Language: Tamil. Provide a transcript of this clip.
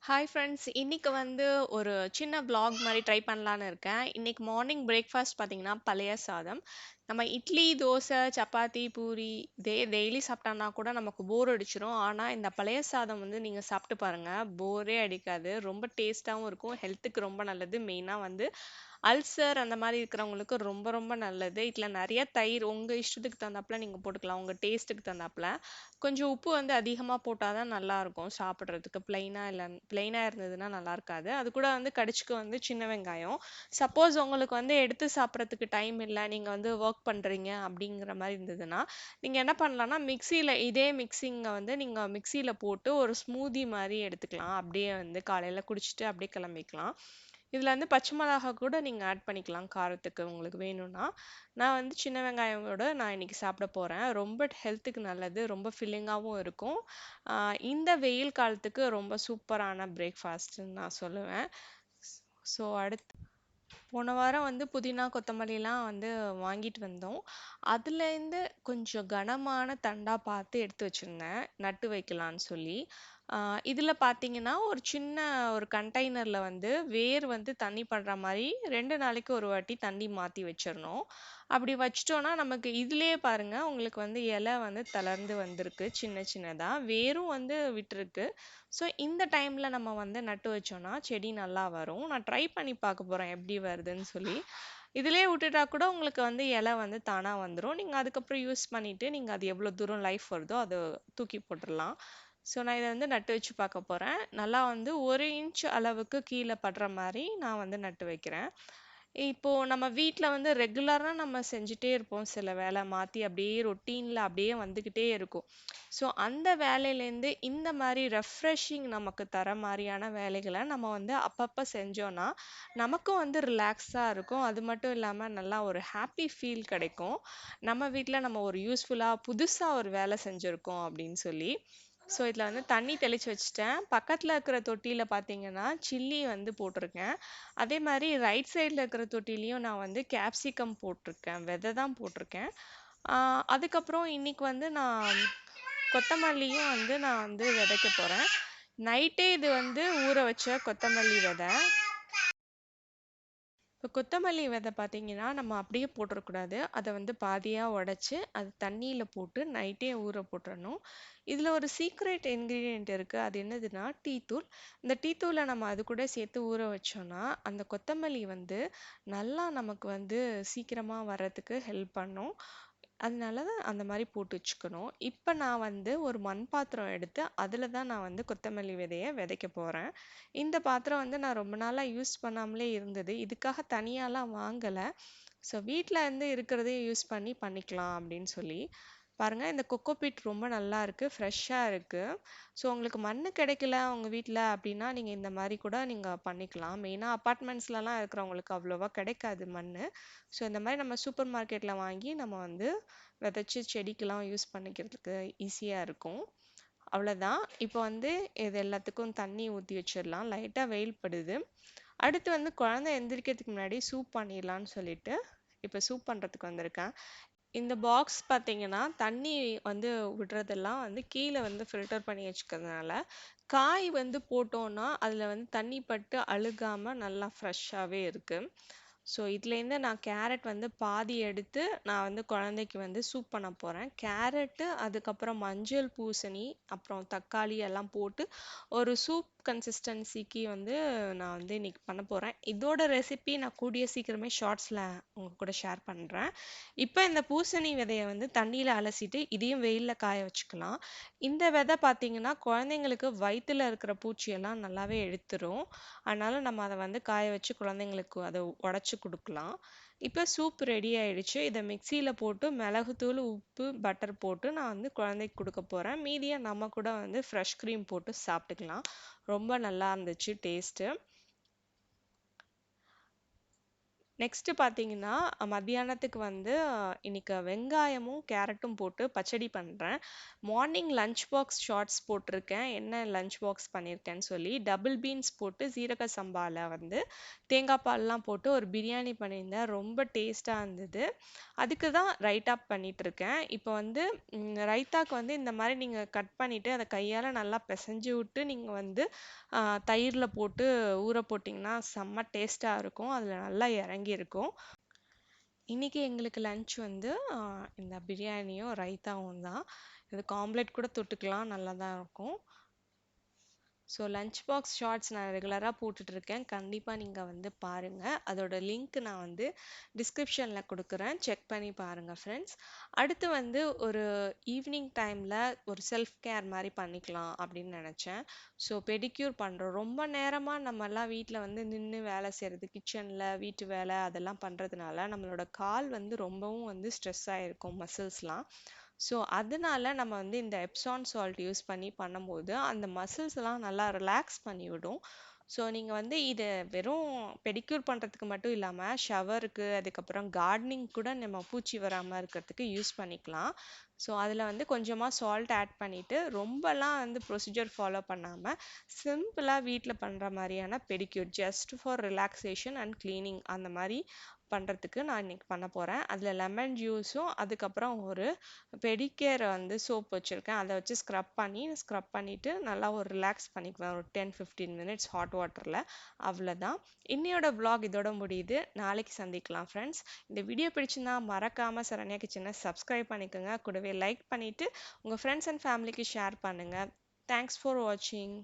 Hi friends. இன்னைக்கு வந்து ஒரு சின்ன vlog மாரி ட்ரை பண்ணலான்னு இருக்கேன். இன்னைக்கு மார்னிங் பிரேக்ஃபாஸ்ட் பார்த்தீங்கன்னா, பழைய சாதம். நம்ம இட்லி, தோசை, சப்பாத்தி, பூரி டெய்லி சாப்பிட்டோம்னா கூட நமக்கு போர் அடிச்சிரும். ஆனா, இந்த பழைய சாதம் வந்து நீங்க சாப்பிட்டு பாருங்க. போரே அடிக்காது. ரொம்ப டேஸ்ட்டாவும் இருக்கும். ஹெல்த்துக்கு ரொம்ப நல்லது. மெயினா வந்து அல்சர் அந்த மாரி இருக்கிறவங்களுக்கு ரொம்ப ரொம்ப நல்லது. இதுல நெறைய தயிர் உங்க இஷ்டத்துக்கு தகுந்தாப்புல நீங்க போட்டுக்கலாம். உங்க டேஸ்ட்டுக்கு தகுந்தாப்புல. கொஞ்சம் உப்பு வந்து அதிகமா போட்டா தான் நல்லாருக்கும் சாப்பிடுறதுக்கு. பிளெயினா இருந்ததுன்னா நல்லா இருக்காது. அது கூட வந்து கடிச்சுக்க வந்து சின்ன வெங்காயம். சப்போஸ் உங்களுக்கு வந்து எடுத்து சாப்பிடுறதுக்கு டைம் இல்ல, நீங்க வந்து வொர்க் பண்றீங்க அப்படிங்கிற மாரி இருந்ததுன்னா, நீங்க என்ன பண்ணலாம்னா, இதே மிக்ஸிங்க வந்து நீங்க மிக்ஸியில போட்டு ஒரு ஸ்மூதி மாரி எடுத்துக்கலாம். அப்படியே வந்து காலையில குடிச்சிட்டு அப்படியே கிளம்பிக்கலாம். இதுல வந்து பச்சை மிளகா கூட நீங்க ஆட் பண்ணிக்கலாம் காரத்துக்கு உங்களுக்கு வேணும்னா. நான் வந்து சின்ன வெங்காயத்தோட நான் இன்னைக்கு சாப்பிட போறேன். ரொம்ப ஹெல்த்துக்கு நல்லது. ரொம்ப ஃபில்லிங்காவும் இருக்கும். இந்த வெயில் காலத்துக்கு ரொம்ப சூப்பரான பிரேக்ஃபாஸ்ட்ன்னு நான் சொல்லுவேன். ஸோ அடுத்து போன வாரம் வந்து புதினா, கொத்தமல்லிலாம் வந்து வாங்கிட்டு வந்தோம். அதுலேருந்து கொஞ்சம் கனமான தண்டா பார்த்து எடுத்து வச்சிருந்தேன். நட்டு வைக்கலான்னு சொல்லி. ஆ இதில பார்த்தீங்கன்னா, ஒரு சின்ன ஒரு கண்டெய்னர்ல வந்து வேர் வந்து தண்ணி படுற மாரி 2 நாளைக்கு ஒரு வாட்டி தண்ணி மாத்தி வச்சிரணும். அப்படி வச்சுட்டோம்னா, நமக்கு இதிலேயே பாருங்க உங்களுக்கு வந்து இலை வந்து தளர்ந்து வந்திருக்கு சின்ன சின்னதா. வேரும் வந்து விட்டுருக்கு. ஸோ இந்த டைம்ல நம்ம வந்து நட்டு வச்சோம்னா, செடி நல்லா வரும். நான் ட்ரை பண்ணி பார்க்க போறேன் எப்படி வருதுன்னு சொல்லி. இதிலேயே விட்டுட்டா கூட உங்களுக்கு வந்து இலை வந்து தானா வந்துரும். நீங்க அதுக்கப்புறம் யூஸ் பண்ணிட்டு, நீங்க அது எவ்வளோ தூரம் லைஃப் வருதோ அத தூக்கி போட்டுறலாம். ஸோ நான் இத வந்து நட்டு வச்சு பார்க்க போறேன். நல்லா வந்து 1 இன்ச் அளவுக்கு கீழ படுற மாரி நான் வந்து நட்டு வைக்கிறேன். இப்போ நம்ம வீட்ல வந்து ரெகுலரா நம்ம செஞ்சுட்டே இருப்போம். சில வேலை மாத்தி அப்படியே ரொட்டீன்ல அப்படியே வந்துகிட்டே இருக்கும். ஸோ அந்த வேலையிலேருந்து இந்த மாரி ரெஃப்ரெஷிங் நமக்கு தர மாரியான வேலைகள நம்ம வந்து அப்பப்ப செஞ்சோம்னா, நமக்கும் வந்து ரிலாக்ஸா இருக்கும். அது மட்டும் இல்லாம நல்லா ஒரு ஹாப்பி ஃபீல் கிடைக்கும். நம்ம வீட்ல நம்ம ஒரு யூஸ்ஃபுல்லா புதுசா ஒரு வேலை செஞ்சிருக்கோம் அப்படின்னு சொல்லி. ஸோ இதில வந்து தண்ணி தெளிச்சு வச்சுட்டேன். பக்கத்துல இருக்கிற தொட்டியில பார்த்தீங்கன்னா, சில்லி வந்து போட்டிருக்கேன். அதே மாரி ரைட் சைடுல இருக்கிற தொட்டியிலயும் நான் வந்து கேப்சிகம் போட்டிருக்கேன். விதை தான் போட்டிருக்கேன். ஆ அதுக்கப்புறம் இன்னைக்கு வந்து நான் கொத்தமல்லியும் வந்து நான் வந்து விதைக்க போறேன். நைட்டே இது வந்து ஊற வச்ச கொத்தமல்லி விதை. இப்போ கொத்தமல்லி விதை பார்த்தீங்கன்னா, நம்ம அப்படியே போட்டுறக்கூடாது. அத வந்து பாதியா உடைச்சு, அது தண்ணீல போட்டு நைட்டே ஊற போட்டுறணும். இதுல ஒரு சீக்ரெட் இன்கிரீடியன்ட் இருக்கு. அது என்னதுன்னா, டீ தூள். இந்த டீ தூள நம்ம அது கூட சேர்த்து ஊற வச்சோம்னா, அந்த கொத்தமல்லி வந்து நல்லா நமக்கு வந்து சீக்கிரமா வர்றதுக்கு ஹெல்ப் பண்ணும். அதனால தான் அந்த மாரி போட்டு வச்சுக்கணும். இப்ப நான் வந்து ஒரு மண் பாத்திரம் எடுத்து, அதுல தான் நான் வந்து கொத்தமல்லி விதைய விதைக்க போறேன். இந்த பாத்திரம் வந்து நான் ரொம்ப நாளா யூஸ் பண்ணாமலே இருந்தது. இதுக்காக தனியாலாம் வாங்கல. ஸோ வீட்ல இருந்து இருக்கிறதையே யூஸ் பண்ணி பண்ணிக்கலாம் அப்படின்னு சொல்லி. பாருங்க இந்த கொக்கோ பீட் ரொம்ப நல்லா இருக்கு. ஃப்ரெஷ்ஷா இருக்கு. ஸோ உங்களுக்கு மண்ணு கிடைக்கல உங்க வீட்ல அப்படின்னா, நீங்க இந்த மாரி கூட நீங்க பண்ணிக்கலாம். மெயினா அபார்ட்மெண்ட்ஸ்லலாம் இருக்கிறவங்களுக்கு அவ்வளவா கிடைக்காது மண்ணு. ஸோ இந்த மாரி நம்ம சூப்பர் மார்க்கெட்ல வாங்கி நம்ம வந்து விதைச்சு செடிக்கெல்லாம் யூஸ் பண்ணிக்கிறதுக்கு ஈஸியா இருக்கும். அவ்வளோதான். இப்போ வந்து இது எல்லாத்துக்கும் தண்ணி ஊத்தி வச்சிடலாம். லைட்டா வெயில் படுது. அடுத்து வந்து குழந்தை எந்திரிக்கிறதுக்கு முன்னாடி சூப் பண்ணிடலான்னு சொல்லிட்டு, இப்போ சூப் பண்றதுக்கு வந்திருக்கேன். இந்த பாக்ஸ் பார்த்தீங்கன்னா, தண்ணி வந்து விடுறதெல்லாம் வந்து கீழ வந்து ஃபில்டர் பண்ணி வச்சுக்கிறதுனால, காய் வந்து போட்டோம்னா, அதில வந்து தண்ணி பட்டு அழுகாம நல்லா ஃப்ரெஷ்ஷாவே இருக்கு. ஸோ இதுலேருந்து நான் கேரட் வந்து பாதி எடுத்து, நான் வந்து குழந்தைக்கு வந்து சூப் பண்ண போறேன். கேரட்டு, அதுக்கப்புறம் மஞ்சள் பூசணி, அப்புறம் தக்காளி எல்லாம் போட்டு ஒரு சூப் கன்சிஸ்டன்சிக்கு வந்து நான் வந்து இன்னைக்கு பண்ண போறேன். இதோட ரெசிபி நான் கூடிய சீக்கிரமே ஷார்ட்ஸ்ல உங்க கூட ஷேர் பண்றேன். இப்போ இந்த பூசணி விதைய வந்து தண்ணியில அலசிட்டு இதையும் வெயில்ல காய வச்சுக்கலாம். இந்த விதை பார்த்தீங்கன்னா, குழந்தைங்களுக்கு வயித்துல இருக்கிற பூச்சியெல்லாம் நல்லாவே எடுத்துரும். அதனால நம்ம அத வந்து காய வச்சு குழந்தைங்களுக்கு அத உடைச்சு குடுக்கலாம். இப்போ சூப் ரெடி ஆயிடுச்சு. இத மிக்ஸியில போட்டு மிளகுத்தூள், உப்பு, பட்டர் போட்டு நான் வந்து குழந்தைக்கு குடுக்க போறேன். மீதிய நம்ம கூட வந்து ஃப்ரெஷ் கிரீம் போட்டு சாப்பிட்டுக்கலாம். ரொம்ப நல்லா இருந்துச்சு டேஸ்ட்டு. நெக்ஸ்ட்டு பார்த்தீங்கன்னா, மத்தியானத்துக்கு வந்து இன்னைக்கு வெங்காயமும், கேரட்டும் போட்டு பச்சடி பண்றேன். மார்னிங் லஞ்ச் பாக்ஸ் ஷார்ட்ஸ் போட்டிருக்கேன். என்ன லஞ்ச் பாக்ஸ் பண்ணியிருக்கேன்னு சொல்லி, டபுள் பீன்ஸ் போட்டு சீரக சம்பால வந்து தேங்காய் பால்லாம் போட்டு ஒரு பிரியாணி பண்ணியிருந்தேன். ரொம்ப டேஸ்ட்டா இருந்தது. அதுக்கு தான் ரைத்தா பண்ணிட்டுருக்கேன். இப்போ வந்து ரைத்தாக்கு வந்து இந்த மாரி நீங்க கட் பண்ணிட்டு, அத கையால நல்லா பெசஞ்சு விட்டு, நீங்க வந்து அ தயிர்ல போட்டு ஊற போட்டீங்கன்னா, செம்ம டேஸ்ட்டா இருக்கும். அதுல நல்லா இறங்கியிருக்கும். இன்னைக்கு எங்களுக்கு லன்ச் வந்து இந்த பிரியாணியும், ரைத்தாவும் தான். இதுக்கு ஆம்லெட் கூட தொட்டுக்கலாம். நல்லா தான் இருக்கும். ஸோ லஞ்ச் பாக்ஸ் ஷார்ட்ஸ் நான் ரெகுலராக போட்டுட்ருக்கேன். கண்டிப்பாக நீங்கள் வந்து பாருங்கள். அதோட லிங்க் நான் வந்து டிஸ்கிரிப்ஷனில் கொடுக்குறேன். செக் பண்ணி பாருங்கள் ஃப்ரெண்ட்ஸ். அடுத்து வந்து ஒரு ஈவினிங் டைமில் ஒரு செல்ஃப் கேர் மாதிரி பண்ணிக்கலாம் அப்படின்னு நினச்சேன். ஸோ பெடிக்யூர் பண்ணுறோம். ரொம்ப நேரமாக நம்மலாம் வீட்டில் வந்து நின்று வேலை செய்கிறது, கிச்சனில் வீட்டு வேலை அதெல்லாம் பண்ணுறதுனால நம்மளோட கால் வந்து ரொம்பவும் வந்து ஸ்ட்ரெஸ் ஆகிருக்கும், மசில்ஸ்லாம். ஸோ அதனால நம்ம வந்து இந்த எப்சான் சால்ட் யூஸ் பண்ணி பண்ணும்போது அந்த மசில்ஸ்லாம் நல்லா ரிலாக்ஸ் பண்ணி விடும். ஸோ நீங்கள் வந்து இதை வெறும் பெடிக்யூர் பண்ணுறதுக்கு மட்டும் இல்லாமல் ஷவருக்கு, அதுக்கப்புறம் கார்டனிங் கூட நம்ம பூச்சி வராமல் இருக்கிறதுக்கு யூஸ் பண்ணிக்கலாம். ஸோ அதில் வந்து கொஞ்சமாக சால்ட் ஆட் பண்ணிவிட்டு ரொம்பலாம் வந்து ப்ரொசீஜர் ஃபாலோ பண்ணாமல் சிம்பிளாக வீட்டில் பண்ணுற மாதிரியான pedicure just for relaxation and cleaning அந்த மாதிரி பண்ணுறதுக்கு நான் இன்னைக்கு பண்ண போகிறேன். அதில் லெமன் ஜூஸும், அதுக்கப்புறம் ஒரு பெடிகேர் வந்து சோப் வச்சுருக்கேன். அதை வச்சு ஸ்க்ரப் பண்ணிவிட்டு நல்லா ஒரு ரிலாக்ஸ் பண்ணிக்குவேன் ஒரு 10-15 மினிட்ஸ் ஹாட் வாட்டரில். அவ்வளோதான். இன்னையோட vlog இதோட முடியுது. நாளைக்கு சந்திக்கலாம் ஃப்ரெண்ட்ஸ். இந்த வீடியோ பிடிச்சிருந்தா மறக்காமல் சரண்யா கிச்சனை சப்ஸ்கிரைப் பண்ணிக்கோங்க. கூடவே லைக் பண்ணிவிட்டு உங்கள் ஃப்ரெண்ட்ஸ் அண்ட் ஃபேமிலிக்கு ஷேர் பண்ணுங்கள். தேங்க்ஸ் ஃபார் வாட்சிங்.